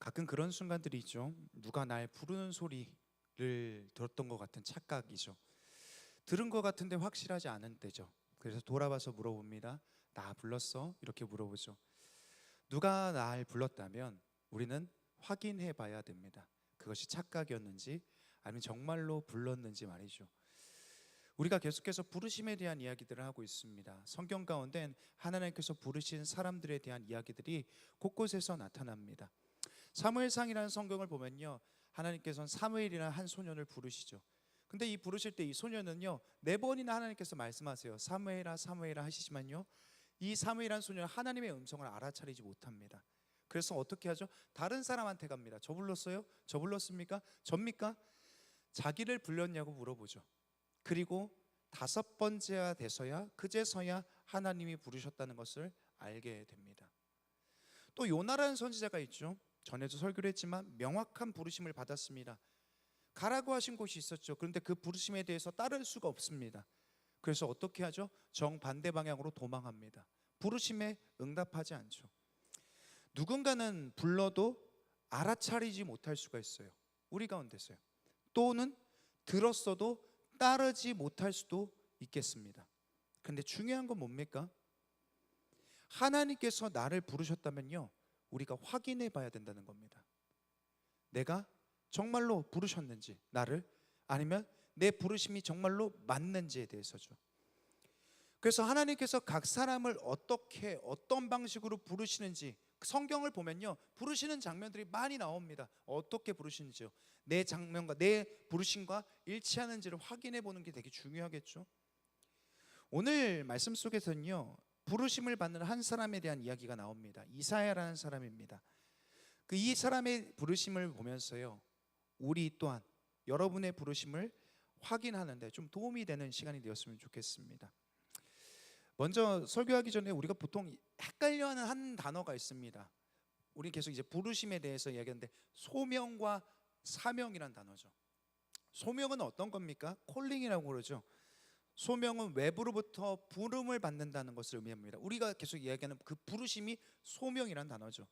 가끔 그런 순간들이 있죠. 누가 날 부르는 소리를 들었던 것 같은 착각이죠. 들은 것 같은데 확실하지 않은 때죠. 그래서 돌아봐서 물어봅니다. 나 불렀어? 이렇게 물어보죠. 누가 날 불렀다면 우리는 확인해 봐야 됩니다. 그것이 착각이었는지 아니면 정말로 불렀는지 말이죠. 우리가 계속해서 부르심에 대한 이야기들을 하고 있습니다. 성경 가운데는 하나님께서 부르신 사람들에 대한 이야기들이 곳곳에서 나타납니다. 사무엘상이라는 성경을 보면요, 하나님께서는 사무엘이라는 한 소년을 부르시죠. 근데 이 부르실 때 이 소년은요, 4번이나 하나님께서 말씀하세요. 사무엘아 사무엘아 하시지만요, 이 사무엘이라는 소년은 하나님의 음성을 알아차리지 못합니다. 그래서 어떻게 하죠? 다른 사람한테 갑니다. 저 불렀어요? 저 불렀습니까? 접니까? 자기를 불렀냐고 물어보죠. 그리고 5번째가 돼서야, 그제서야 하나님이 부르셨다는 것을 알게 됩니다. 또 요나라는 선지자가 있죠. 전에도 설교를 했지만 명확한 부르심을 받았습니다. 가라고 하신 곳이 있었죠. 그런데 그 부르심에 대해서 따를 수가 없습니다. 그래서 어떻게 하죠? 정반대 방향으로 도망합니다. 부르심에 응답하지 않죠. 누군가는 불러도 알아차리지 못할 수가 있어요. 우리 가운데서요. 또는 들었어도 따르지 못할 수도 있겠습니다. 그런데 중요한 건 뭡니까? 하나님께서 나를 부르셨다면요, 우리가 확인해 봐야 된다는 겁니다. 내가 정말로 부르셨는지, 나를, 아니면 내 부르심이 정말로 맞는지에 대해서죠. 그래서 하나님께서 각 사람을 어떻게, 어떤 방식으로 부르시는지 성경을 보면요, 부르시는 장면들이 많이 나옵니다. 어떻게 부르시는지요. 내 장면과 내 부르심과 일치하는지를 확인해 보는 게 되게 중요하겠죠. 오늘 말씀 속에서는요, 부르심을 받는 한 사람에 대한 이야기가 나옵니다. 이사야라는 사람입니다. 그 이 사람의 부르심을 보면서요, 우리 또한 여러분의 부르심을 확인하는데 좀 도움이 되는 시간이 되었으면 좋겠습니다. 먼저 설교하기 전에 우리가 보통 헷갈려하는 한 단어가 있습니다. 우리 계속 이제 부르심에 대해서 이야기하는데, 소명과 사명이란 단어죠. 소명은 어떤 겁니까? 콜링이라고 그러죠. 소명은 외부로부터 부름을 받는다는 것을 의미합니다. 우리가 계속 이야기하는 그 부르심이 소명이란 단어죠.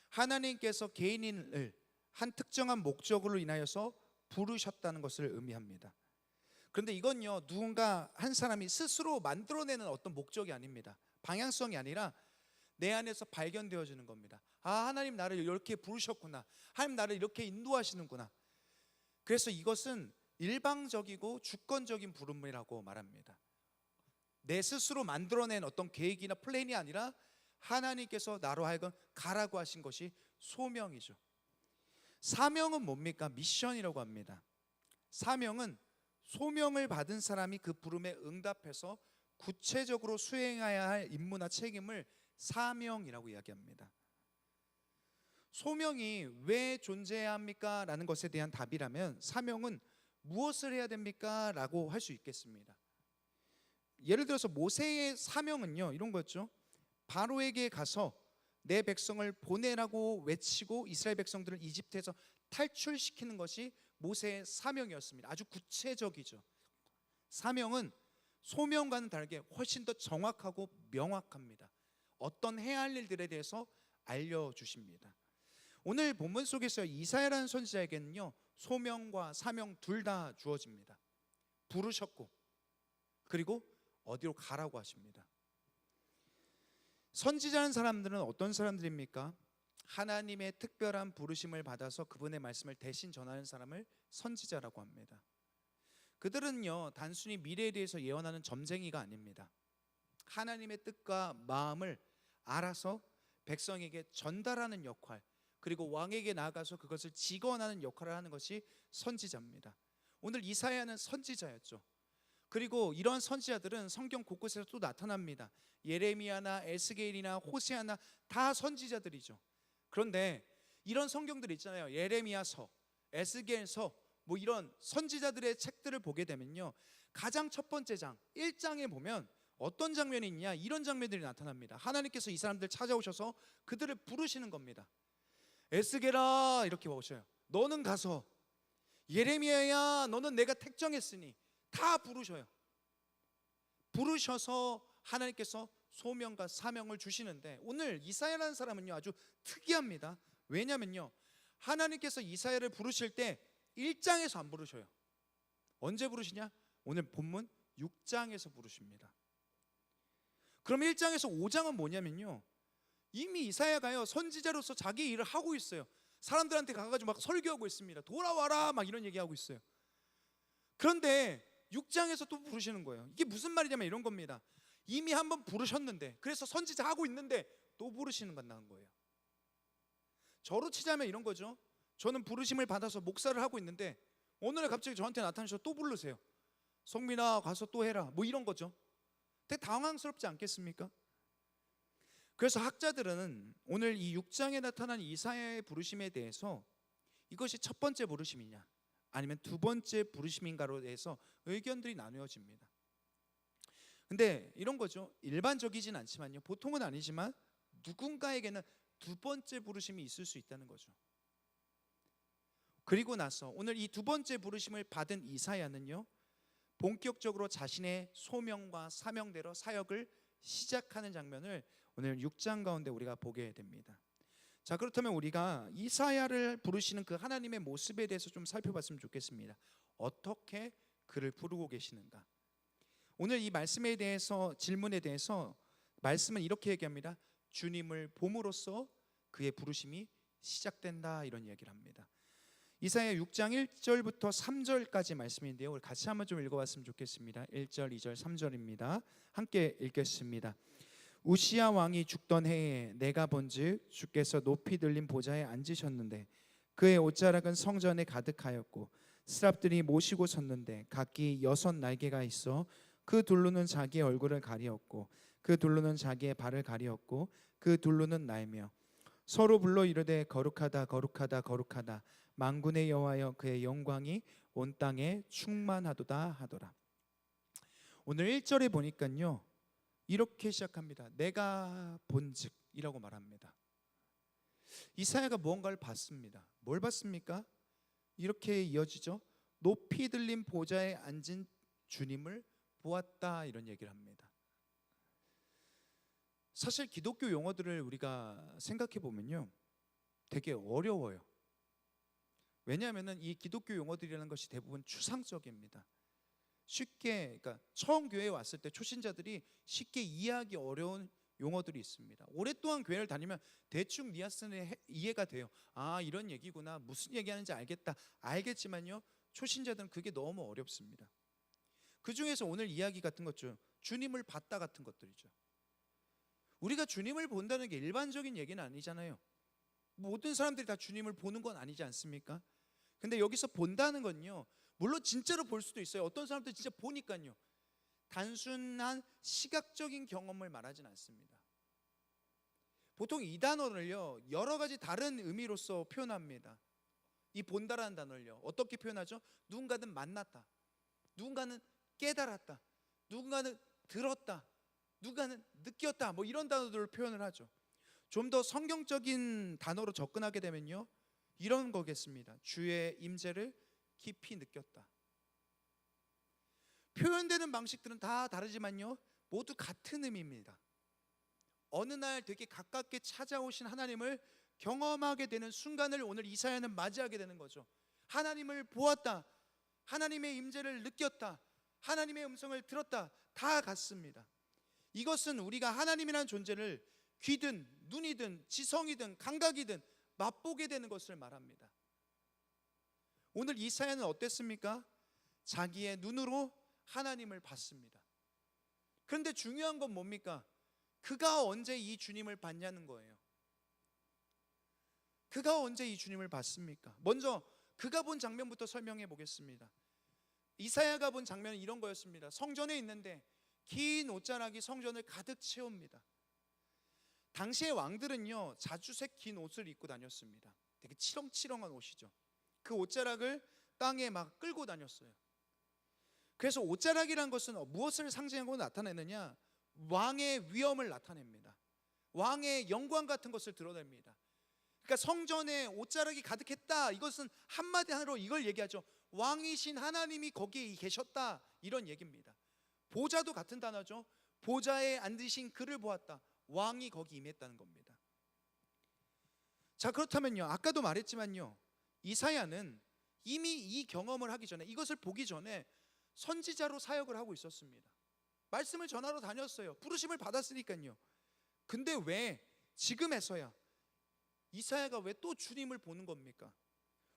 하나님께서 개인을 한 특정한 목적으로 인하여서 부르셨다는 것을 의미합니다. 그런데 이건요, 누군가 한 사람이 스스로 만들어내는 어떤 목적이 아닙니다. 방향성이 아니라 내 안에서 발견되어지는 겁니다. 아, 하나님 나를 이렇게 부르셨구나. 하나님 나를 이렇게 인도하시는구나. 그래서 이것은 일방적이고 주권적인 부름이라고 말합니다. 내 스스로 만들어낸 어떤 계획이나 플랜이 아니라 하나님께서 나로 하여금 가라고 하신 것이 소명이죠. 사명은 뭡니까? 미션이라고 합니다. 사명은 소명을 받은 사람이 그 부름에 응답해서 구체적으로 수행해야 할 임무나 책임을 사명이라고 이야기합니다. 소명이 왜 존재해야 합니까? 라는 것에 대한 답이라면, 사명은 무엇을 해야 됩니까? 라고 할 수 있겠습니다. 예를 들어서 모세의 사명은요, 이런 거였죠. 바로에게 가서 내 백성을 보내라고 외치고 이스라엘 백성들을 이집트에서 탈출시키는 것이 모세의 사명이었습니다. 아주 구체적이죠. 사명은 소명과는 다르게 훨씬 더 정확하고 명확합니다. 어떤 해야 할 일들에 대해서 알려주십니다. 오늘 본문 속에서 이사야라는 선지자에게는요, 소명과 사명 둘 다 주어집니다. 부르셨고, 그리고 어디로 가라고 하십니다. 선지자는 사람들은 어떤 사람들입니까? 하나님의 특별한 부르심을 받아서 그분의 말씀을 대신 전하는 사람을 선지자라고 합니다. 그들은요, 단순히 미래에 대해서 예언하는 점쟁이가 아닙니다. 하나님의 뜻과 마음을 알아서 백성에게 전달하는 역할, 그리고 왕에게 나아가서 그것을 직언하는 역할을 하는 것이 선지자입니다. 오늘 이사야는 선지자였죠. 그리고 이러한 선지자들은 성경 곳곳에서 또 나타납니다. 예레미야나 에스겔이나 호세아나 다 선지자들이죠. 그런데 이런 성경들 있잖아요. 예레미야서, 에스겔서, 뭐 이런 선지자들의 책들을 보게 되면요, 가장 첫 번째 장 1장에 보면 어떤 장면이 있냐, 이런 장면들이 나타납니다. 하나님께서 이 사람들 찾아오셔서 그들을 부르시는 겁니다. 에스겔아 이렇게 오셔요. 너는 가서, 예레미야야 너는 내가 택정했으니, 다 부르셔요. 부르셔서 하나님께서 소명과 사명을 주시는데, 오늘 이사야라는 사람은요, 아주 특이합니다. 왜냐면요, 하나님께서 이사야를 부르실 때 1장에서 안 부르셔요. 언제 부르시냐? 오늘 본문 6장에서 부르십니다. 그럼 1장에서 5장은 뭐냐면요, 이미 이사야가요 선지자로서 자기 일을 하고 있어요. 사람들한테 가가지고 막 설교하고 있습니다. 돌아와라 막 이런 얘기하고 있어요. 그런데 6장에서 또 부르시는 거예요. 이게 무슨 말이냐면 이런 겁니다. 이미 한번 부르셨는데, 그래서 선지자 하고 있는데 또 부르시는 건 나은 거예요. 저로 치자면 이런 거죠. 저는 부르심을 받아서 목사를 하고 있는데 오늘에 갑자기 저한테 나타나셔서 또 부르세요. 성민아 가서 또 해라 뭐 이런 거죠. 되게 당황스럽지 않겠습니까? 그래서 학자들은 오늘 이 6장에 나타난 이사야의 부르심에 대해서 이것이 첫 번째 부르심이냐 아니면 두 번째 부르심인가로 대해서 의견들이 나누어집니다. 근데 이런 거죠. 일반적이진 않지만요, 보통은 아니지만 누군가에게는 두 번째 부르심이 있을 수 있다는 거죠. 그리고 나서 오늘 이 두 번째 부르심을 받은 이사야는요, 본격적으로 자신의 소명과 사명대로 사역을 시작하는 장면을 오늘 6장 가운데 우리가 보게 됩니다. 자, 그렇다면 우리가 이사야를 부르시는 그 하나님의 모습에 대해서 좀 살펴봤으면 좋겠습니다. 어떻게 그를 부르고 계시는가? 오늘 이 말씀에 대해서, 질문에 대해서 말씀은 이렇게 얘기합니다. 주님을 봄으로써 그의 부르심이 시작된다, 이런 이야기를 합니다. 이사야 6장 1절부터 3절까지 말씀인데요, 우리 같이 한번 좀 읽어봤으면 좋겠습니다. 1절, 2절, 3절입니다. 함께 읽겠습니다. 우시야 왕이 죽던 해에 내가 본즉 주께서 높이 들린 보좌에 앉으셨는데 그의 옷자락은 성전에 가득하였고 스랍들이 모시고 섰는데 각기 6 날개가 있어 그 둘로는 자기의 얼굴을 가리었고 그 둘로는 자기의 발을 가리었고 그 둘로는 날며 서로 불러 이르되 거룩하다 거룩하다 거룩하다 만군의 여호와여 그의 영광이 온 땅에 충만하도다 하더라. 오늘 1절에 보니까요 이렇게 시작합니다. 내가 본즉이라고 말합니다. 이사야가 무언가를 봤습니다. 뭘 봤습니까? 이렇게 이어지죠. 높이 들린 보좌에 앉은 주님을 보았다, 이런 얘기를 합니다. 사실 기독교 용어들을 우리가 생각해 보면요 되게 어려워요. 왜냐하면 이 기독교 용어들이라는 것이 대부분 추상적입니다. 쉽게, 그러니까 처음 교회에 왔을 때 초신자들이 쉽게 이해하기 어려운 용어들이 있습니다. 오랫동안 교회를 다니면 대충 뉘앙스는 이해가 돼요. 아, 이런 얘기구나, 무슨 얘기하는지 알겠지만요 초신자들은 그게 너무 어렵습니다. 그 중에서 오늘 이야기 같은 것죠, 주님을 봤다 같은 것들이죠. 우리가 주님을 본다는 게 일반적인 얘기는 아니잖아요. 모든 사람들이 다 주님을 보는 건 아니지 않습니까? 근데 여기서 본다는 건요, 물론 진짜로 볼 수도 있어요. 어떤 사람들 진짜 보니까요, 단순한 시각적인 경험을 말하진 않습니다. 보통 이 단어를요 여러 가지 다른 의미로서 표현합니다. 이 본다라는 단어를요 어떻게 표현하죠? 누군가는 만났다, 누군가는 깨달았다, 누군가는 들었다, 누군가는 느꼈다, 뭐 이런 단어들을 표현을 하죠. 좀 더 성경적인 단어로 접근하게 되면요 이런 거겠습니다. 주의 임재를 깊이 느꼈다. 표현되는 방식들은 다 다르지만요 모두 같은 의미입니다. 어느 날 되게 가깝게 찾아오신 하나님을 경험하게 되는 순간을 오늘 이사야는 맞이하게 되는 거죠. 하나님을 보았다, 하나님의 임재를 느꼈다, 하나님의 음성을 들었다, 다 같습니다. 이것은 우리가 하나님이라는 존재를 귀든 눈이든 지성이든 감각이든 맛보게 되는 것을 말합니다. 오늘 이사야는 어땠습니까? 자기의 눈으로 하나님을 봤습니다. 그런데 중요한 건 뭡니까? 그가 언제 이 주님을 봤냐는 거예요. 그가 언제 이 주님을 봤습니까? 먼저 그가 본 장면부터 설명해 보겠습니다. 이사야가 본 장면은 이런 거였습니다. 성전에 있는데 긴 옷자락이 성전을 가득 채웁니다. 당시의 왕들은요 자주색 긴 옷을 입고 다녔습니다. 되게 치렁치렁한 옷이죠. 그 옷자락을 땅에 막 끌고 다녔어요. 그래서 옷자락이란 것은 무엇을 상징하고 나타내느냐? 왕의 위엄을 나타냅니다. 왕의 영광 같은 것을 드러냅니다. 그러니까 성전에 옷자락이 가득했다, 이것은 한마디로 이걸 얘기하죠. 왕이신 하나님이 거기에 계셨다, 이런 얘기입니다. 보좌도 같은 단어죠. 보좌에 앉으신 그를 보았다, 왕이 거기 임했다는 겁니다. 자, 그렇다면요, 아까도 말했지만요, 이사야는 이미 이 경험을 하기 전에, 이것을 보기 전에 선지자로 사역을 하고 있었습니다. 말씀을 전하러 다녔어요. 부르심을 받았으니까요. 근데 왜 지금에서야 이사야가 왜 또 주님을 보는 겁니까?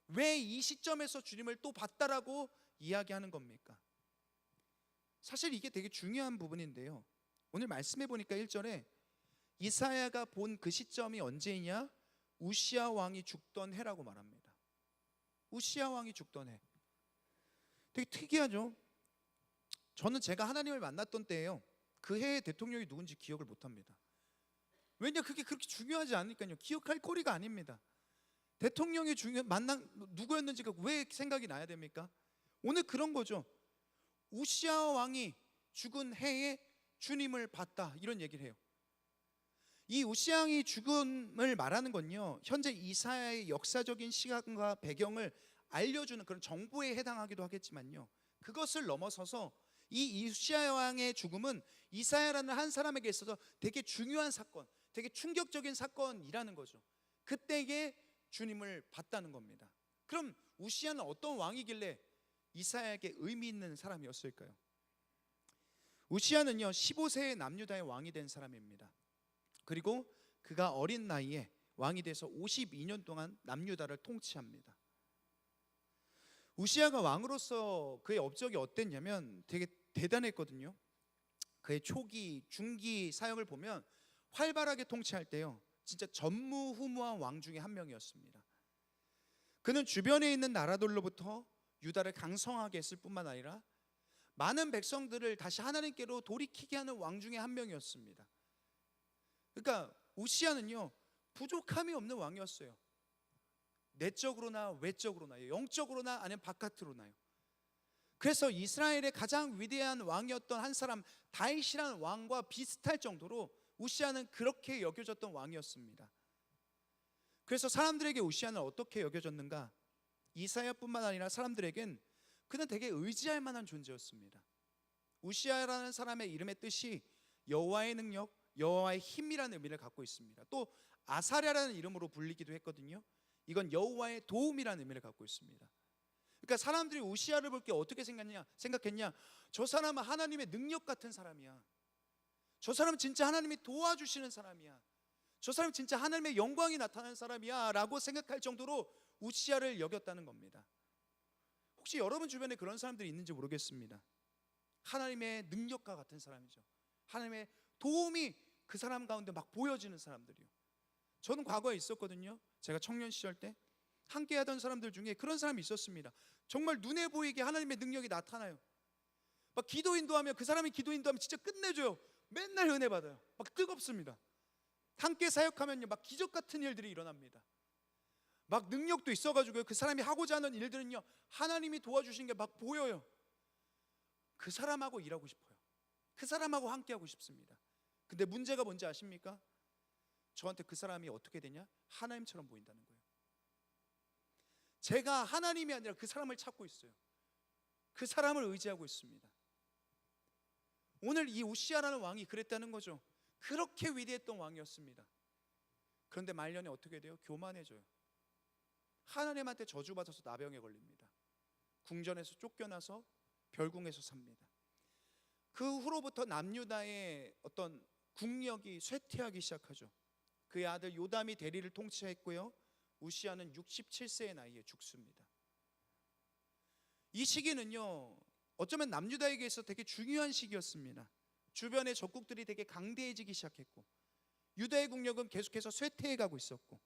왜 이 시점에서 주님을 또 봤다라고 이야기하는 겁니까? 사실 이게 되게 중요한 부분인데요, 오늘 말씀해 보니까 1절에 이사야가 본 그 시점이 언제이냐? 우시야 왕이 죽던 해라고 말합니다. 우시야 왕이 죽던 해. 되게 특이하죠? 저는 제가 하나님을 만났던 때예요. 그 해의 대통령이 누군지 기억을 못합니다. 왜냐, 그게 그렇게 중요하지 않으니까요. 기억할 거리가 아닙니다. 대통령이 누구였는지가 왜 생각이 나야 됩니까? 오늘 그런 거죠. 우시야 왕이 죽은 해에 주님을 봤다, 이런 얘기를 해요. 이 우시야 왕이 죽음을 말하는 건요, 현재 이사야의 역사적인 시간과 배경을 알려주는 그런 정보에 해당하기도 하겠지만요, 그것을 넘어서서 이 우시야 왕의 죽음은 이사야라는 한 사람에게 있어서 되게 중요한 사건, 되게 충격적인 사건이라는 거죠. 그때에 주님을 봤다는 겁니다. 그럼 우시야는 어떤 왕이길래 이사야에게 의미 있는 사람이었을까요? 우시야는요, 15세의 남유다의 왕이 된 사람입니다. 그리고 그가 어린 나이에 왕이 돼서 52년 동안 남유다를 통치합니다. 우시야가 왕으로서 그의 업적이 어땠냐면 되게 대단했거든요. 그의 초기, 중기 사역을 보면 활발하게 통치할 때요, 진짜 전무후무한 왕 중에 한 명이었습니다. 그는 주변에 있는 나라들로부터 유다를 강성하게 했을 뿐만 아니라 많은 백성들을 다시 하나님께로 돌이키게 하는 왕 중에 한 명이었습니다. 그러니까 우시야는요, 부족함이 없는 왕이었어요. 내적으로나 외적으로나, 영적으로나 아니면 바깥으로나요. 그래서 이스라엘의 가장 위대한 왕이었던 한 사람, 다윗이라는 왕과 비슷할 정도로 우시야는 그렇게 여겨졌던 왕이었습니다. 그래서 사람들에게 우시야는 어떻게 여겨졌는가? 이사야뿐만 아니라 사람들에겐 그는 되게 의지할 만한 존재였습니다. 우시야라는 사람의 이름의 뜻이 여호와의 능력, 여호와의 힘이라는 의미를 갖고 있습니다. 또 아사랴라는 이름으로 불리기도 했거든요. 이건 여호와의 도움이라는 의미를 갖고 있습니다. 그러니까 사람들이 우시야를 볼 때 어떻게 생각했냐? 저 사람은 하나님의 능력 같은 사람이야. 저 사람은 진짜 하나님이 도와주시는 사람이야. 저 사람은 진짜 하나님의 영광이 나타나는 사람이야 라고 생각할 정도로 우시야를 여겼다는 겁니다. 혹시 여러분 주변에 그런 사람들이 있는지 모르겠습니다. 하나님의 능력과 같은 사람이죠. 하나님의 도움이 그 사람 가운데 막 보여지는 사람들이요. 저는 과거에 있었거든요. 제가 청년 시절 때 함께 하던 사람들 중에 그런 사람이 있었습니다. 정말 눈에 보이게 하나님의 능력이 나타나요. 막 기도 인도하면, 그 사람이 기도 인도하면 진짜 끝내줘요. 맨날 은혜 받아요. 막 뜨겁습니다. 함께 사역하면요, 막 기적 같은 일들이 일어납니다. 막 능력도 있어가지고요, 그 사람이 하고자 하는 일들은요, 하나님이 도와주신 게 막 보여요. 그 사람하고 일하고 싶어요. 그 사람하고 함께 하고 싶습니다. 근데 문제가 뭔지 아십니까? 저한테 그 사람이 어떻게 되냐? 하나님처럼 보인다는 거예요. 제가 하나님이 아니라 그 사람을 찾고 있어요. 그 사람을 의지하고 있습니다. 오늘 이 우시야라는 왕이 그랬다는 거죠. 그렇게 위대했던 왕이었습니다. 그런데 말년에 어떻게 돼요? 교만해져요. 하나님한테 저주받아서 나병에 걸립니다. 궁전에서 쫓겨나서 별궁에서 삽니다. 그 후로부터 남유다의 어떤 국력이 쇠퇴하기 시작하죠. 그의 아들 요담이 대리를 통치했고요, 우시야는 67세의 나이에 죽습니다. 이 시기는요, 어쩌면 남유다에게 있어 되게 중요한 시기였습니다. 주변의 적국들이 되게 강대해지기 시작했고, 유다의 국력은 계속해서 쇠퇴해가고 있었고,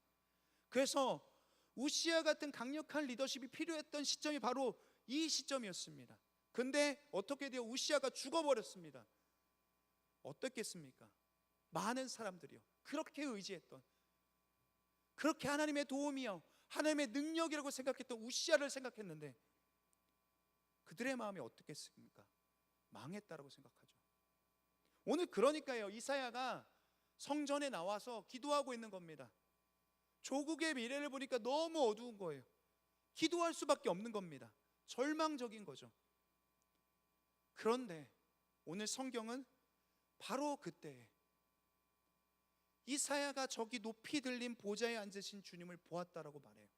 그래서 우시야 같은 강력한 리더십이 필요했던 시점이 바로 이 시점이었습니다. 근데 어떻게 돼요? 우시야가 죽어버렸습니다. 어떻겠습니까? 많은 사람들이요, 그렇게 의지했던, 그렇게 하나님의 도움이요, 하나님의 능력이라고 생각했던 우시야를 생각했는데 그들의 마음이 어떻겠습니까? 망했다라고 생각하죠. 오늘 그러니까요, 이사야가 성전에 나와서 기도하고 있는 겁니다. 조국의 미래를 보니까 너무 어두운 거예요. 기도할 수밖에 없는 겁니다. 절망적인 거죠. 그런데 오늘 성경은 바로 그때 이사야가 저기 높이 들린 보좌에 앉으신 주님을 보았다라고 말해요.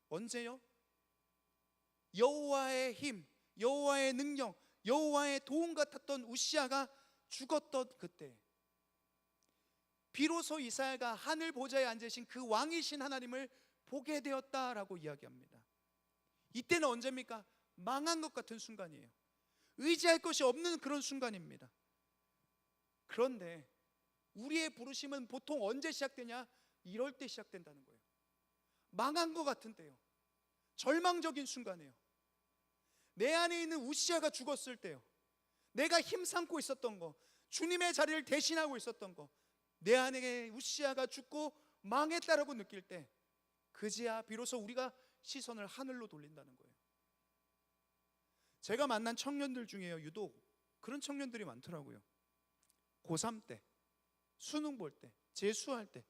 언제요? 여호와의 힘, 여호와의 능력, 여호와의 도움 같았던 우시아가 죽었던 그때, 비로소 이사야가 하늘 보좌에 앉으신 그 왕이신 하나님을 보게 되었다라고 이야기합니다. 이때는 언제입니까? 망한 것 같은 순간이에요. 의지할 것이 없는 그런 순간입니다. 그런데 우리의 부르심은 보통 언제 시작되냐? 이럴 때 시작된다는 거예요. 망한 것 같은 때요. 절망적인 순간이에요. 내 안에 있는 우시아가 죽었을 때요. 내가 힘삼고 있었던 거, 주님의 자리를 대신하고 있었던 거, 내 안에 우시아가 죽고 망했다라고 느낄 때, 그제야 비로소 우리가 시선을 하늘로 돌린다는 거예요. 제가 만난 청년들 중에요, 유독 그런 청년들이 많더라고요. 고3 때, 수능 볼 때, 재수할 때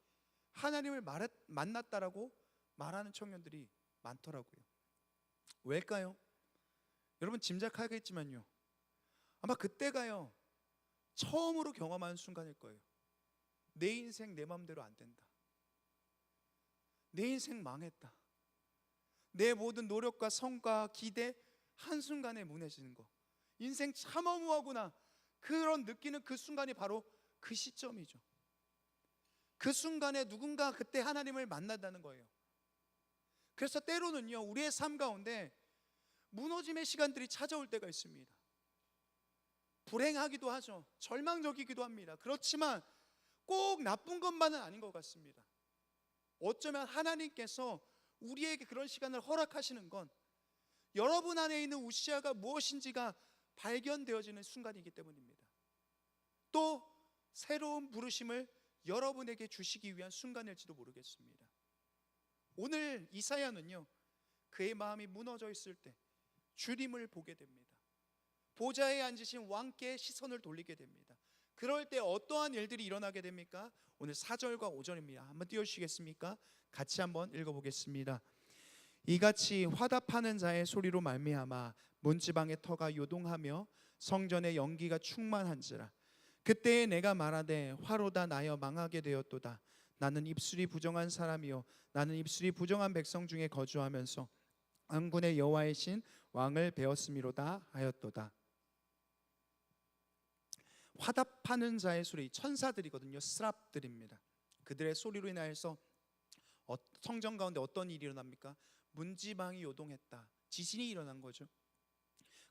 하나님을 만났다라고 말하는 청년들이 많더라고요. 왜일까요? 여러분 짐작하겠지만요, 아마 그때가요 처음으로 경험하는 순간일 거예요. 내 인생 내 마음대로 안 된다. 내 인생 망했다. 내 모든 노력과 성과, 기대 한순간에 무너지는 거, 인생 참 허무하구나, 그런 느끼는 그 순간이 바로 그 시점이죠. 그 순간에 누군가 그때 하나님을 만난다는 거예요. 그래서 때로는요 우리의 삶 가운데 무너짐의 시간들이 찾아올 때가 있습니다. 불행하기도 하죠. 절망적이기도 합니다. 그렇지만 꼭 나쁜 것만은 아닌 것 같습니다. 어쩌면 하나님께서 우리에게 그런 시간을 허락하시는 건 여러분 안에 있는 우시아가 무엇인지가 발견되어지는 순간이기 때문입니다. 또 새로운 부르심을 여러분에게 주시기 위한 순간일지도 모르겠습니다. 오늘 이사야는요 그의 마음이 무너져 있을 때 주님을 보게 됩니다. 보좌에 앉으신 왕께 시선을 돌리게 됩니다. 그럴 때 어떠한 일들이 일어나게 됩니까? 오늘 4절과 5절입니다. 한번 띄워주시겠습니까? 같이 한번 읽어보겠습니다. 이같이 화답하는 자의 소리로 말미암아 문지방의 터가 요동하며 성전의 연기가 충만한지라. 그때에 내가 말하되 화로다 나여 망하게 되었도다. 나는 입술이 부정한 사람이요 나는 입술이 부정한 백성 중에 거주하면서 왕군의 여호와의 신 왕을 배웠음이로다 하였도다. 화답하는 자의 소리, 천사들이거든요. 스랍들입니다. 그들의 소리로 인하여서 성전 가운데 어떤 일이 일어납니까? 문지방이 요동했다. 지진이 일어난 거죠.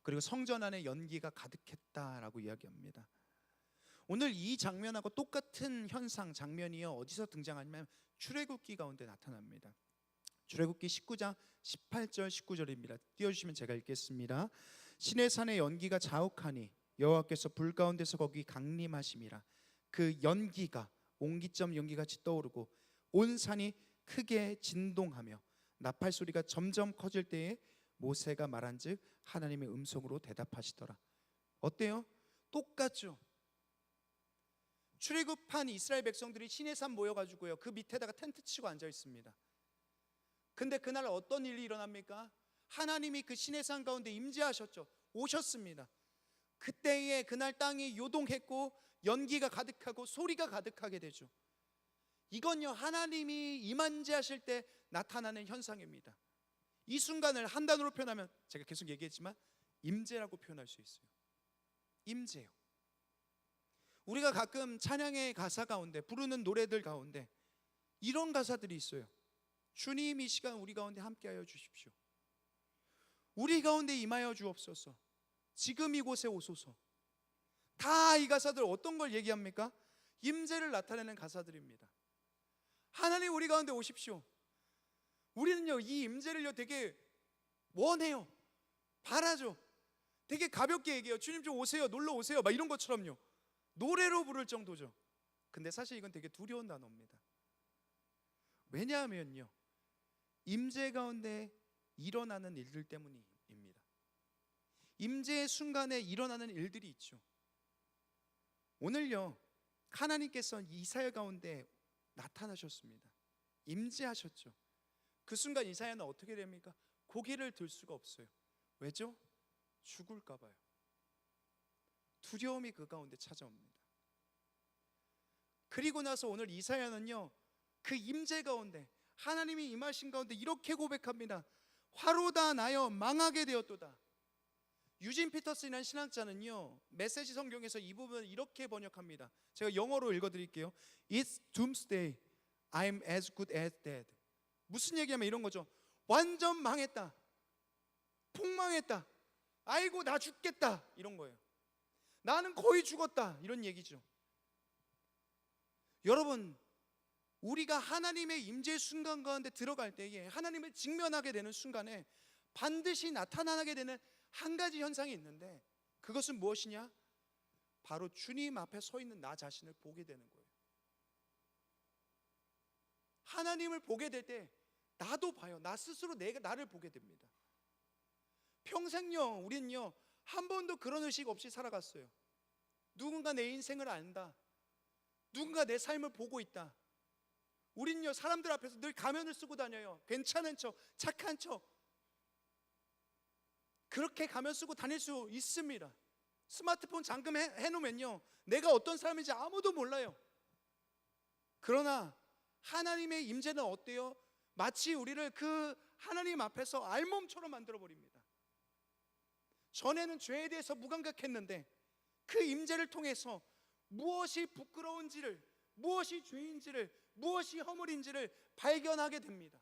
그리고 성전 안에 연기가 가득했다라고 이야기합니다. 오늘 이 장면하고 똑같은 현상, 장면이요 어디서 등장하냐면 출애굽기 가운데 나타납니다. 출애굽기 19장 18절 19절입니다. 띄워주시면 제가 읽겠습니다. 시내 산의 연기가 자욱하니 여호와께서 불 가운데서 거기 강림하심이라. 그 연기가 옹기점 연기같이 떠오르고 온 산이 크게 진동하며 나팔 소리가 점점 커질 때에 모세가 말한즉 하나님의 음성으로 대답하시더라. 어때요? 똑같죠. 출애굽한 이스라엘 백성들이 시내산 모여가지고요 그 밑에다가 텐트 치고 앉아 있습니다. 근데 그날 어떤 일이 일어납니까? 하나님이 그 시내산 가운데 임재하셨죠. 오셨습니다. 그때에 그날 땅이 요동했고 연기가 가득하고 소리가 가득하게 되죠. 이건요 하나님이 임한재하실 때 나타나는 현상입니다. 이 순간을 한 단어로 표현하면 제가 계속 얘기했지만 임재라고 표현할 수 있어요. 임재요. 우리가 가끔 찬양의 가사 가운데 부르는 노래들 가운데 이런 가사들이 있어요. 주님 이 시간 우리 가운데 함께하여 주십시오. 우리 가운데 임하여 주옵소서. 지금 이곳에 오소서. 다 이 가사들 어떤 걸 얘기합니까? 임재를 나타내는 가사들입니다. 하나님 우리 가운데 오십시오. 우리는요 이 임재를요 되게 원해요. 바라죠. 되게 가볍게 얘기해요. 주님 좀 오세요. 놀러 오세요. 막 이런 것처럼요. 노래로 부를 정도죠. 근데 사실 이건 되게 두려운 단어입니다. 왜냐하면요 임재 가운데 일어나는 일들 때문입니다. 임재의 순간에 일어나는 일들이 있죠. 오늘요 하나님께서 이사야 가운데 나타나셨습니다. 임재하셨죠. 그 순간 이사야는 어떻게 됩니까? 고개를 들 수가 없어요. 왜죠? 죽을까 봐요. 두려움이 그 가운데 찾아옵니다. 그리고 나서 오늘 이사야는요, 그 임재 가운데 하나님이 임하신 가운데 이렇게 고백합니다. 화로다 나여 망하게 되었도다. 유진 피터슨이라는 신학자는요, 메시지 성경에서 이 부분을 이렇게 번역합니다. 제가 영어로 읽어드릴게요. It's doomsday, I'm as good as dead. 무슨 얘기하면 이런 거죠. 완전 망했다, 폭망했다, 아이고 나 죽겠다, 이런 거예요. 나는 거의 죽었다, 이런 얘기죠. 여러분, 우리가 하나님의 임재 순간 가운데 들어갈 때에, 하나님을 직면하게 되는 순간에 반드시 나타나게 되는 한 가지 현상이 있는데, 그것은 무엇이냐? 바로 주님 앞에 서 있는 나 자신을 보게 되는 거예요. 하나님을 보게 될 때 나도 봐요. 나 스스로 나를 보게 됩니다. 평생요, 우리는요 한 번도 그런 의식 없이 살아갔어요. 누군가 내 인생을 안다, 누군가 내 삶을 보고 있다. 우리는요 사람들 앞에서 늘 가면을 쓰고 다녀요. 괜찮은 척, 착한 척, 그렇게 가면 쓰고 다닐 수 있습니다. 스마트폰 잠금 해놓으면요 내가 어떤 사람인지 아무도 몰라요. 그러나 하나님의 임재는 어때요? 마치 우리를 그 하나님 앞에서 알몸처럼 만들어버립니다. 전에는 죄에 대해서 무감각했는데 그 임재를 통해서 무엇이 부끄러운지를, 무엇이 죄인지를, 무엇이 허물인지를 발견하게 됩니다.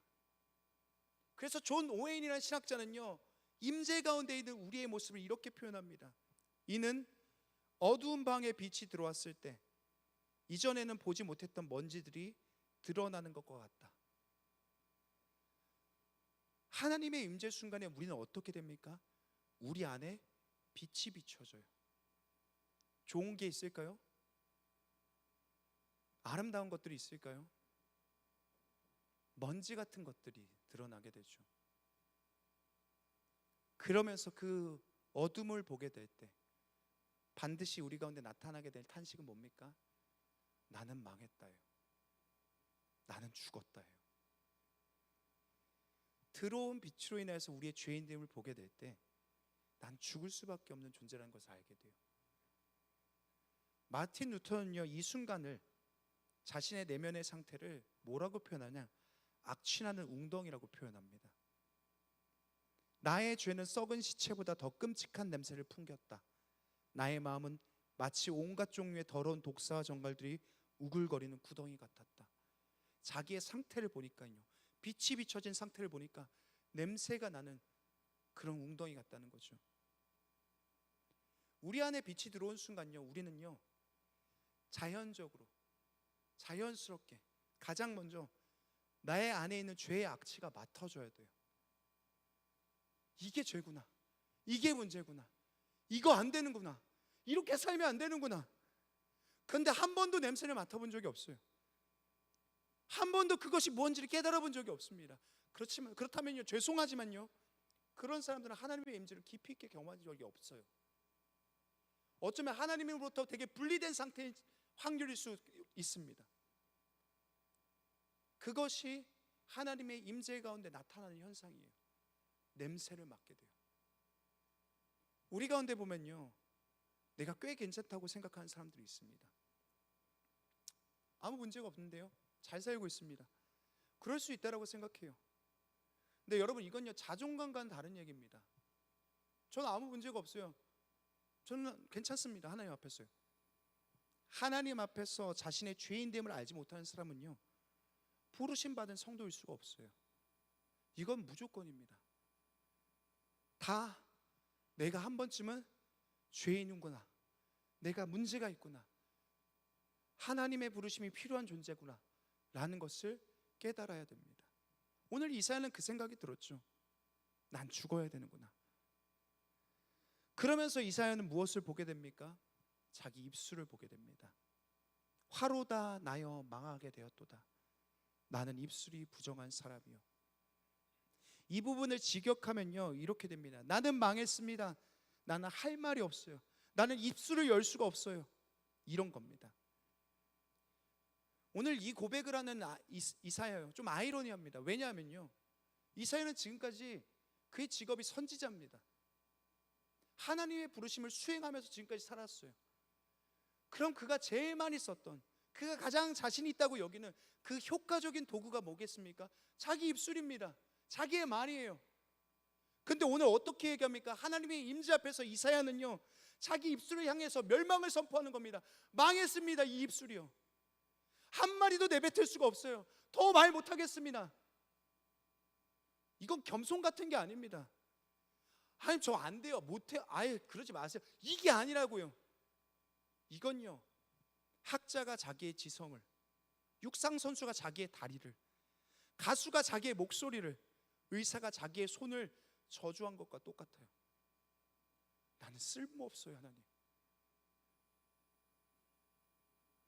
그래서 존 오웬이라는 신학자는요 임재 가운데 있는 우리의 모습을 이렇게 표현합니다. 이는 어두운 방에 빛이 들어왔을 때 이전에는 보지 못했던 먼지들이 드러나는 것과 같다. 하나님의 임재 순간에 우리는 어떻게 됩니까? 우리 안에 빛이 비춰져요. 좋은 게 있을까요? 아름다운 것들이 있을까요? 먼지 같은 것들이 드러나게 되죠. 그러면서 그 어둠을 보게 될 때 반드시 우리 가운데 나타나게 될 탄식은 뭡니까? 나는 망했다예요. 나는 죽었다예요. 들어온 빛으로 인해서 우리의 죄인됨을 보게 될 때 난 죽을 수밖에 없는 존재라는 것을 알게 돼요. 마틴 루터는요 이 순간을, 자신의 내면의 상태를 뭐라고 표현하냐? 악취나는 웅덩이라고 표현합니다. 나의 죄는 썩은 시체보다 더 끔찍한 냄새를 풍겼다. 나의 마음은 마치 온갖 종류의 더러운 독사와 정갈들이 우글거리는 구덩이 같았다. 자기의 상태를 보니까요, 빛이 비춰진 상태를 보니까 냄새가 나는 그런 웅덩이 같다는 거죠. 우리 안에 빛이 들어온 순간요, 우리는요 자연적으로, 자연스럽게 가장 먼저 나의 안에 있는 죄의 악취가 맡아져야 돼요. 이게 죄구나, 이게 문제구나, 이거 안 되는구나, 이렇게 살면 안 되는구나. 그런데 한 번도 냄새를 맡아본 적이 없어요. 한 번도 그것이 뭔지를 깨달아 본 적이 없습니다. 그렇다면요, 죄송하지만요, 그런 사람들은 하나님의 임재를 깊이 있게 경험한 적이 없어요. 어쩌면 하나님으로부터 되게 분리된 상태인 확률일 수 있습니다. 그것이 하나님의 임재 가운데 나타나는 현상이에요. 냄새를 맡게 돼요. 우리 가운데 보면요, 내가 꽤 괜찮다고 생각하는 사람들이 있습니다. 아무 문제가 없는데요, 잘 살고 있습니다. 그럴 수 있다라고 생각해요. 근데 여러분, 이건요 자존감과는 다른 얘기입니다. 저는 아무 문제가 없어요. 저는 괜찮습니다. 하나님 앞에서요. 하나님 앞에서 자신의 죄인됨을 알지 못하는 사람은요 부르심 받은 성도일 수가 없어요. 이건 무조건입니다. 다 내가 한 번쯤은 죄인이구나, 내가 문제가 있구나, 하나님의 부르심이 필요한 존재구나 라는 것을 깨달아야 됩니다. 오늘 이사야는 그 생각이 들었죠. 난 죽어야 되는구나. 그러면서 이사야는 무엇을 보게 됩니까? 자기 입술을 보게 됩니다. 화로다 나여 망하게 되었도다. 나는 입술이 부정한 사람이요. 이 부분을 직역하면요 이렇게 됩니다. 나는 망했습니다. 나는 할 말이 없어요. 나는 입술을 열 수가 없어요. 이런 겁니다. 오늘 이 고백을 하는 이사야요, 좀 아이러니합니다. 왜냐하면요, 이사야는 지금까지 그의 직업이 선지자입니다. 하나님의 부르심을 수행하면서 지금까지 살았어요. 그럼 그가 제일 많이 썼던, 그가 가장 자신 있다고 여기는 그 효과적인 도구가 뭐겠습니까? 자기 입술입니다. 자기의 말이에요. 근데 오늘 어떻게 얘기합니까? 하나님의 임재 앞에서 이사야는요, 자기 입술을 향해서 멸망을 선포하는 겁니다. 망했습니다. 이 입술이요, 한마디도 내뱉을 수가 없어요. 더 말 못하겠습니다. 이건 겸손 같은 게 아닙니다. 하나님 저 안 돼요, 못해요, 아예 그러지 마세요, 이게 아니라고요. 이건요, 학자가 자기의 지성을, 육상 선수가 자기의 다리를, 가수가 자기의 목소리를, 의사가 자기의 손을 저주한 것과 똑같아요. 나는 쓸모없어요, 하나님.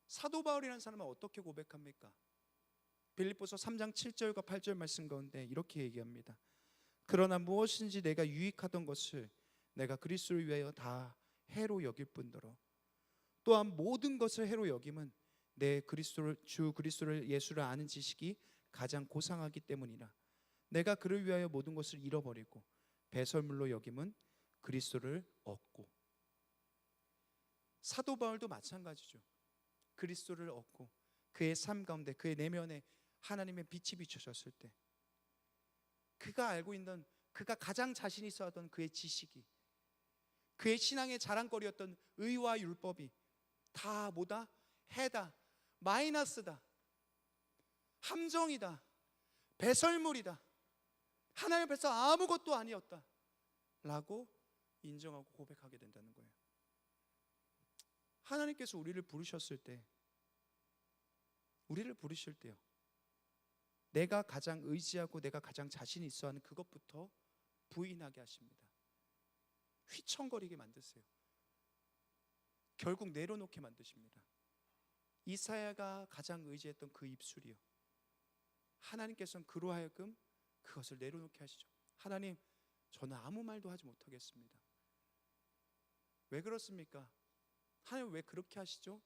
사도 바울이라는 사람은 어떻게 고백합니까? 빌립보서 3장 7절과 8절 말씀 가운데 이렇게 얘기합니다. 그러나 무엇인지 내가 유익하던 것을 내가 그리스도를 위하여 다 해로 여길 뿐더러 또한 모든 것을 해로 여김은 내 주 그리스도를 예수를 아는 지식이 가장 고상하기 때문이라. 내가 그를 위하여 모든 것을 잃어버리고 배설물로 여김은 그리스도를 얻고. 사도 바울도 마찬가지죠. 그리스도를 얻고 그의 삶 가운데, 그의 내면에 하나님의 빛이 비춰졌을 때, 그가 알고 있는, 그가 가장 자신 있어 하던 그의 지식이, 그의 신앙의 자랑거리였던 의와 율법이 다 뭐다? 해다, 마이너스다, 함정이다, 배설물이다, 하나님 앞에서 아무것도 아니었다 라고 인정하고 고백하게 된다는 거예요. 하나님께서 우리를 부르셨을 때, 우리를 부르실 때요, 내가 가장 의지하고 내가 가장 자신 있어 하는 그것부터 부인하게 하십니다. 휘청거리게 만드세요. 결국 내려놓게 만드십니다. 이사야가 가장 의지했던 그 입술이요, 하나님께서는 그로 하여금 그것을 내려놓게 하시죠. 하나님, 저는 아무 말도 하지 못하겠습니다. 왜 그렇습니까? 하나님 왜 그렇게 하시죠?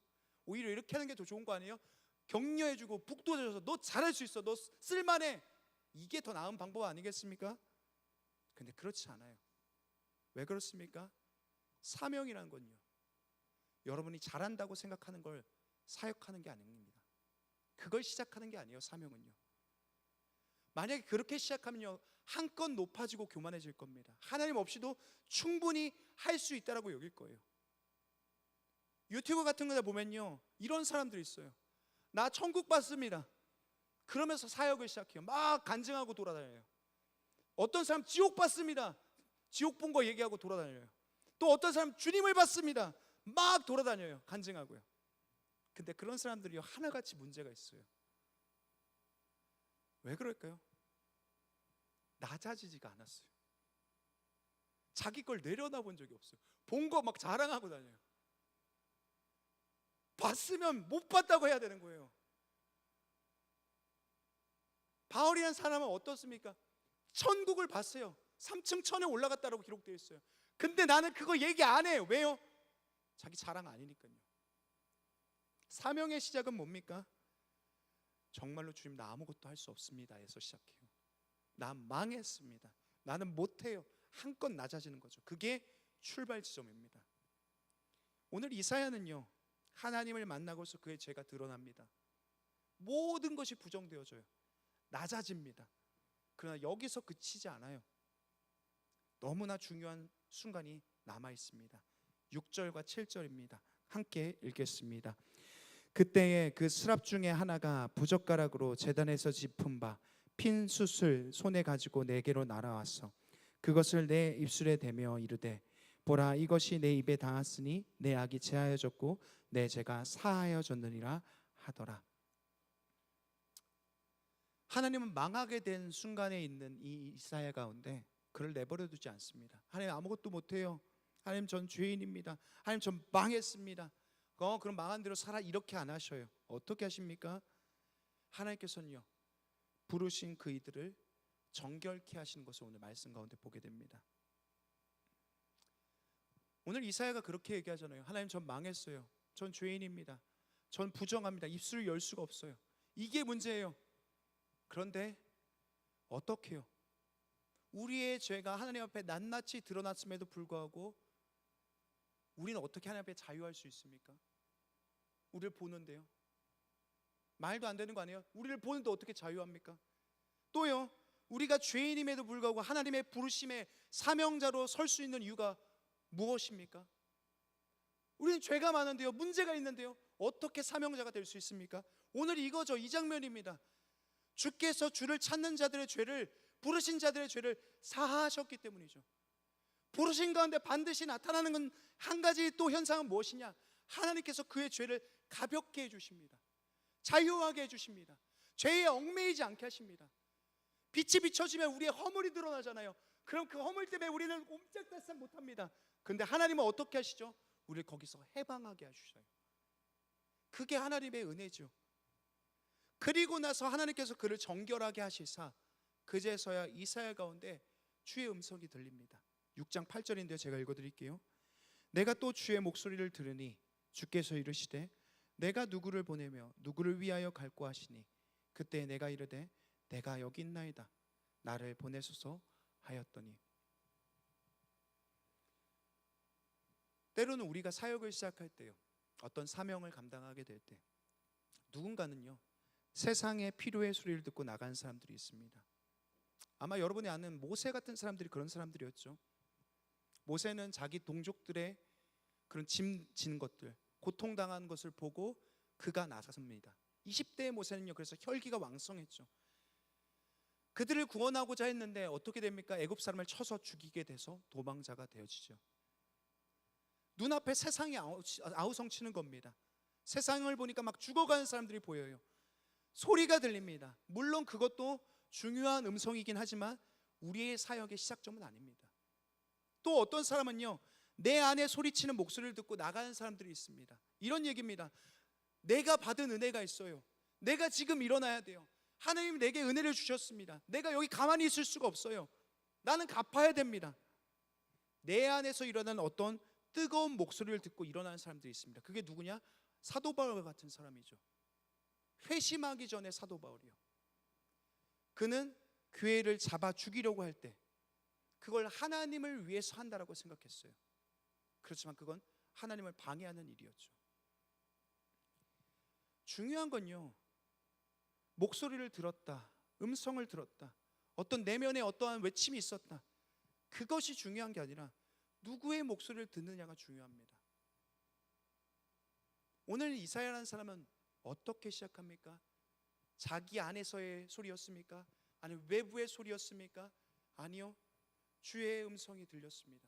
오히려 이렇게 하는 게 더 좋은 거 아니에요? 격려해주고 북돋아줘서 너 잘할 수 있어, 너 쓸만해, 이게 더 나은 방법 아니겠습니까? 근데 그렇지 않아요. 왜 그렇습니까? 사명이라는 건요, 여러분이 잘한다고 생각하는 걸 사역하는 게 아닙니다. 그걸 시작하는 게 아니에요. 사명은요, 만약에 그렇게 시작하면요, 한껏 높아지고 교만해질 겁니다. 하나님 없이도 충분히 할 수 있다라고 여길 거예요. 유튜브 같은 거 보면요, 이런 사람들이 있어요. 나 천국 봤습니다 그러면서 사역을 시작해요. 막 간증하고 돌아다녀요. 어떤 사람 지옥 봤습니다, 지옥 본 거 얘기하고 돌아다녀요. 또 어떤 사람 주님을 봤습니다, 막 돌아다녀요, 간증하고요. 근데 그런 사람들이 하나같이 문제가 있어요. 왜 그럴까요? 낮아지지가 않았어요. 자기 걸 내려놔본 적이 없어요. 본 거 막 자랑하고 다녀요. 봤으면 못 봤다고 해야 되는 거예요. 바울이라는 사람은 어떻습니까? 천국을 봤어요. 3층 천에 올라갔다라고 기록되어 있어요. 근데 나는 그거 얘기 안 해요. 왜요? 자기 자랑 아니니까요. 사명의 시작은 뭡니까? 정말로 주님 나 아무것도 할 수 없습니다 에서 시작해요. 나 망했습니다, 나는 못해요, 한껏 낮아지는 거죠. 그게 출발 지점입니다. 오늘 이사야는요, 하나님을 만나고서 그의 죄가 드러납니다. 모든 것이 부정되어져요. 낮아집니다. 그러나 여기서 그치지 않아요. 너무나 중요한 순간이 남아 있습니다. 6절과 7절입니다. 함께 읽겠습니다. 그때에 그 스랍 중에 하나가 부젓가락으로 제단에서 짚은 바 핀 숯을 손에 가지고 내게로 날아왔어. 그것을 내 입술에 대며 이르되, 보라, 이것이 내 입에 닿았으니 내 악이 제하여졌고 내 죄가 사하여졌느니라 하더라. 하나님은 망하게 된 순간에 있는 이 이사야 가운데 그를 내버려 두지 않습니다. 하나님 아무것도 못해요, 하나님 전 죄인입니다, 하나님 전 망했습니다. 그럼 망한 대로 살아, 이렇게 안 하셔요. 어떻게 하십니까? 하나님께서는요, 부르신 그 이들을 정결케 하시는 것을 오늘 말씀 가운데 보게 됩니다. 오늘 이사야가 그렇게 얘기하잖아요. 하나님 전 망했어요, 전 죄인입니다, 전 부정합니다, 입술을 열 수가 없어요, 이게 문제예요. 그런데 어떻게 해요? 우리의 죄가 하나님 앞에 낱낱이 드러났음에도 불구하고 우리는 어떻게 하나님 앞에 자유할 수 있습니까? 우리를 보는데요, 말도 안 되는 거 아니에요? 우리를 보는데 어떻게 자유합니까? 또요, 우리가 죄인임에도 불구하고 하나님의 부르심의 사명자로 설 수 있는 이유가 무엇입니까? 우리는 죄가 많은데요, 문제가 있는데요, 어떻게 사명자가 될 수 있습니까? 오늘 이거죠. 이 장면입니다. 주께서 주를 찾는 자들의 죄를, 부르신 자들의 죄를 사하셨기 때문이죠. 부르신 가운데 반드시 나타나는 건 한 가지, 또 현상은 무엇이냐? 하나님께서 그의 죄를 가볍게 해주십니다. 자유하게 해주십니다. 죄에 얽매이지 않게 하십니다. 빛이 비춰지면 우리의 허물이 드러나잖아요. 그럼 그 허물 때문에 우리는 옴짝달싹 못합니다. 근데 하나님은 어떻게 하시죠? 우리를 거기서 해방하게 하셔요. 그게 하나님의 은혜죠. 그리고 나서 하나님께서 그를 정결하게 하시사 그제서야 이사야 가운데 주의 음성이 들립니다. 6장 8절인데요, 제가 읽어드릴게요. 내가 또 주의 목소리를 들으니 주께서 이르시되 내가 누구를 보내며 누구를 위하여 갈고 하시니 그때 내가 이르되 내가 여기 있나이다 나를 보내소서 하였더니. 때로는 우리가 사역을 시작할 때요, 어떤 사명을 감당하게 될 때 누군가는요 세상의 필요의 소리를 듣고 나간 사람들이 있습니다. 아마 여러분이 아는 모세 같은 사람들이 그런 사람들이었죠. 모세는 자기 동족들의 그런 짐진 것들, 고통당한 것을 보고 그가 나섰습니다. 20대의 모세는요, 그래서 혈기가 왕성했죠. 그들을 구원하고자 했는데 어떻게 됩니까? 애굽 사람을 쳐서 죽이게 돼서 도망자가 되어지죠. 눈앞에 세상이 아우성치는 겁니다. 세상을 보니까 막 죽어가는 사람들이 보여요. 소리가 들립니다. 물론 그것도 중요한 음성이긴 하지만 우리의 사역의 시작점은 아닙니다. 또 어떤 사람은요, 내 안에 소리치는 목소리를 듣고 나가는 사람들이 있습니다. 이런 얘기입니다. 내가 받은 은혜가 있어요. 내가 지금 일어나야 돼요. 하나님 내게 은혜를 주셨습니다. 내가 여기 가만히 있을 수가 없어요. 나는 갚아야 됩니다. 내 안에서 일어나는 어떤 뜨거운 목소리를 듣고 일어나는 사람들이 있습니다. 그게 누구냐? 사도 바울 같은 사람이죠. 회심하기 전에 사도 바울이요, 그는 교회를 잡아 죽이려고 할 때 그걸 하나님을 위해서 한다라고 생각했어요. 그렇지만 그건 하나님을 방해하는 일이었죠. 중요한 건요, 목소리를 들었다, 음성을 들었다, 어떤 내면에 어떠한 외침이 있었다, 그것이 중요한 게 아니라 누구의 목소리를 듣느냐가 중요합니다. 오늘 이사야라는 사람은 어떻게 시작합니까? 자기 안에서의 소리였습니까? 아니면 외부의 소리였습니까? 아니요, 주의 음성이 들렸습니다.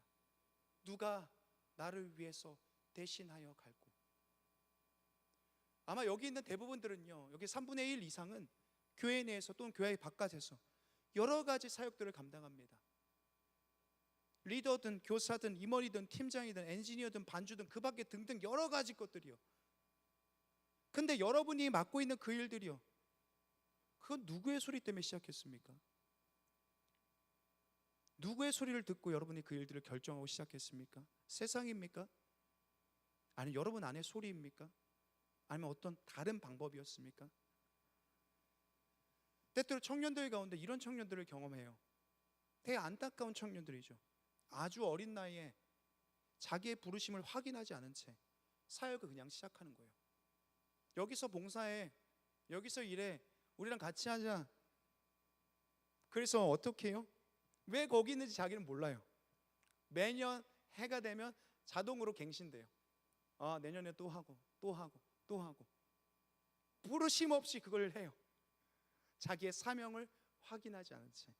누가 나를 위해서 대신하여 갈고. 아마 여기 있는 대부분들은요, 여기 3분의 1 이상은 교회 내에서 또는 교회 바깥에서 여러 가지 사역들을 감당합니다. 리더든 교사든 임원이든 팀장이든 엔지니어든 반주든 그 밖에 등등 여러 가지 것들이요. 근데 여러분이 맡고 있는 그 일들이요, 그건 누구의 소리 때문에 시작했습니까? 누구의 소리를 듣고 여러분이 그 일들을 결정하고 시작했습니까? 세상입니까? 아니면 여러분 안의 소리입니까? 아니면 어떤 다른 방법이었습니까? 때때로 청년들 가운데 이런 청년들을 경험해요. 되게 안타까운 청년들이죠. 아주 어린 나이에 자기의 부르심을 확인하지 않은 채 사역을 그냥 시작하는 거예요. 여기서 봉사해, 여기서 일해, 우리랑 같이 하자. 그래서 어떻게 해요? 왜 거기 있는지 자기는 몰라요. 매년 해가 되면 자동으로 갱신돼요. 아, 내년에 또 하고 또 하고 또 하고, 부르심 없이 그걸 해요. 자기의 사명을 확인하지 않은 채.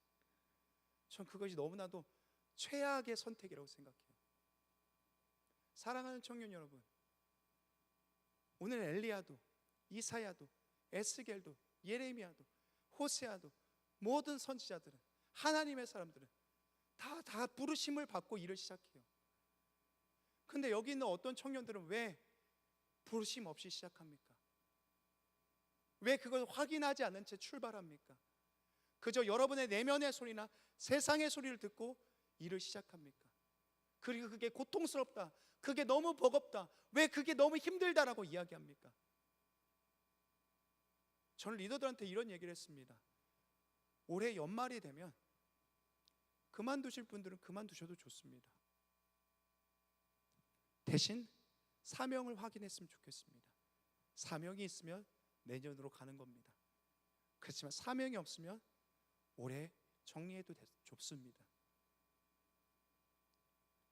전 그것이 너무나도 최악의 선택이라고 생각해요. 사랑하는 청년 여러분, 오늘 엘리야도, 이사야도, 에스겔도, 예레미야도, 호세아도, 모든 선지자들은, 하나님의 사람들은 다 부르심을 받고 일을 시작해요. 근데 여기 있는 어떤 청년들은 왜 부르심 없이 시작합니까? 왜 그걸 확인하지 않은 채 출발합니까? 그저 여러분의 내면의 소리나 세상의 소리를 듣고 일을 시작합니까? 그리고 그게 고통스럽다, 그게 너무 버겁다, 왜 그게 너무 힘들다라고 이야기합니까? 저는 리더들한테 이런 얘기를 했습니다. 올해 연말이 되면 그만두실 분들은 그만두셔도 좋습니다. 대신 사명을 확인했으면 좋겠습니다. 사명이 있으면 내년으로 가는 겁니다. 그렇지만 사명이 없으면 올해 정리해도 좋습니다.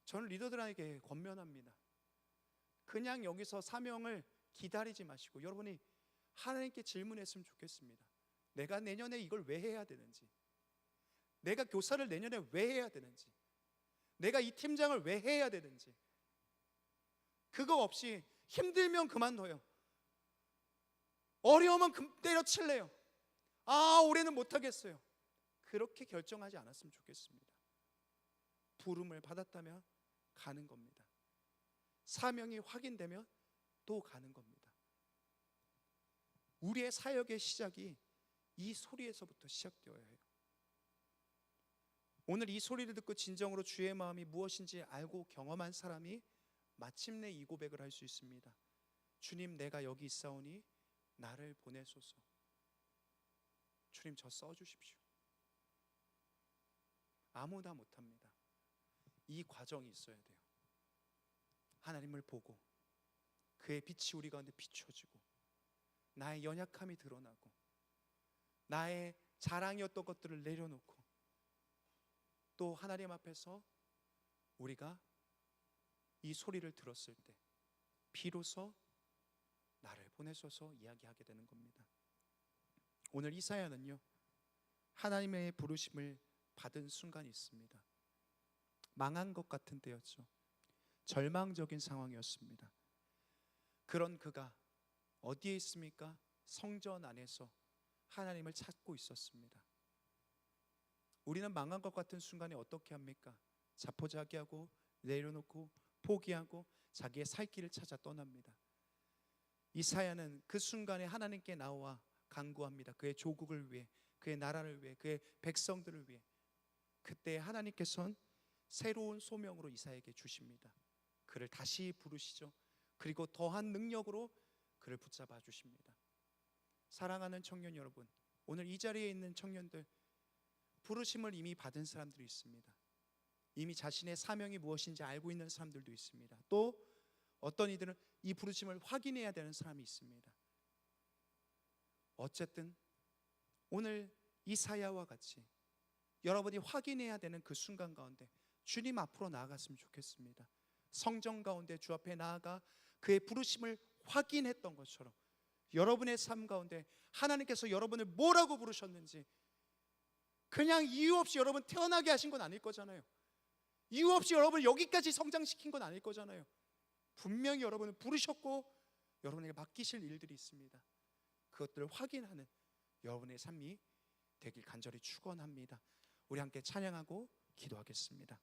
저는 리더들에게 권면합니다. 그냥 여기서 사명을 기다리지 마시고 여러분이 하나님께 질문했으면 좋겠습니다. 내가 내년에 이걸 왜 해야 되는지, 내가 교사를 내년에 왜 해야 되는지, 내가 이 팀장을 왜 해야 되는지. 그거 없이 힘들면 그만둬요. 어려우면 때려칠래요. 올해는 못하겠어요. 그렇게 결정하지 않았으면 좋겠습니다. 부름을 받았다면 가는 겁니다. 사명이 확인되면 또 가는 겁니다. 우리의 사역의 시작이 이 소리에서부터 시작되어야 해요. 오늘 이 소리를 듣고 진정으로 주의 마음이 무엇인지 알고 경험한 사람이 마침내 이 고백을 할 수 있습니다. 주님, 내가 여기 있사오니 나를 보내소서. 주님, 저 써주십시오. 아무나 못합니다. 이 과정이 있어야 돼요. 하나님을 보고 그의 빛이 우리 가운데 비춰지고 나의 연약함이 드러나고 나의 자랑이었던 것들을 내려놓고 또 하나님 앞에서 우리가 이 소리를 들었을 때 비로소 나를 보내소서 이야기하게 되는 겁니다. 오늘 이사야는요, 하나님의 부르심을 받은 순간이 있습니다. 망한 것 같은 때였죠. 절망적인 상황이었습니다. 그런 그가 어디에 있습니까? 성전 안에서 하나님을 찾고 있었습니다. 우리는 망한 것 같은 순간에 어떻게 합니까? 자포자기하고 내려놓고 포기하고 자기의 살 길을 찾아 떠납니다. 이사야는 그 순간에 하나님께 나와 간구합니다. 그의 조국을 위해, 그의 나라를 위해, 그의 백성들을 위해. 그때 하나님께서는 새로운 소명으로 이사야에게 주십니다. 그를 다시 부르시죠. 그리고 더한 능력으로 그를 붙잡아 주십니다. 사랑하는 청년 여러분, 오늘 이 자리에 있는 청년들, 부르심을 이미 받은 사람들이 있습니다. 이미 자신의 사명이 무엇인지 알고 있는 사람들도 있습니다. 또 어떤 이들은 이 부르심을 확인해야 되는 사람이 있습니다. 어쨌든 오늘 이사야와 같이 여러분이 확인해야 되는 그 순간 가운데 주님 앞으로 나아갔으면 좋겠습니다. 성전 가운데 주 앞에 나아가 그의 부르심을 확인했던 것처럼 여러분의 삶 가운데 하나님께서 여러분을 뭐라고 부르셨는지 그냥 이유 없이 여러분 태어나게 하신 건 아닐 거잖아요. 이유 없이 여러분을 여기까지 성장시킨 건 아닐 거잖아요. 분명히 여러분을 부르셨고 여러분에게 맡기실 일들이 있습니다. 그것들을 확인하는 여러분의 삶이 되길 간절히 축원합니다. 우리 함께 찬양하고 기도하겠습니다.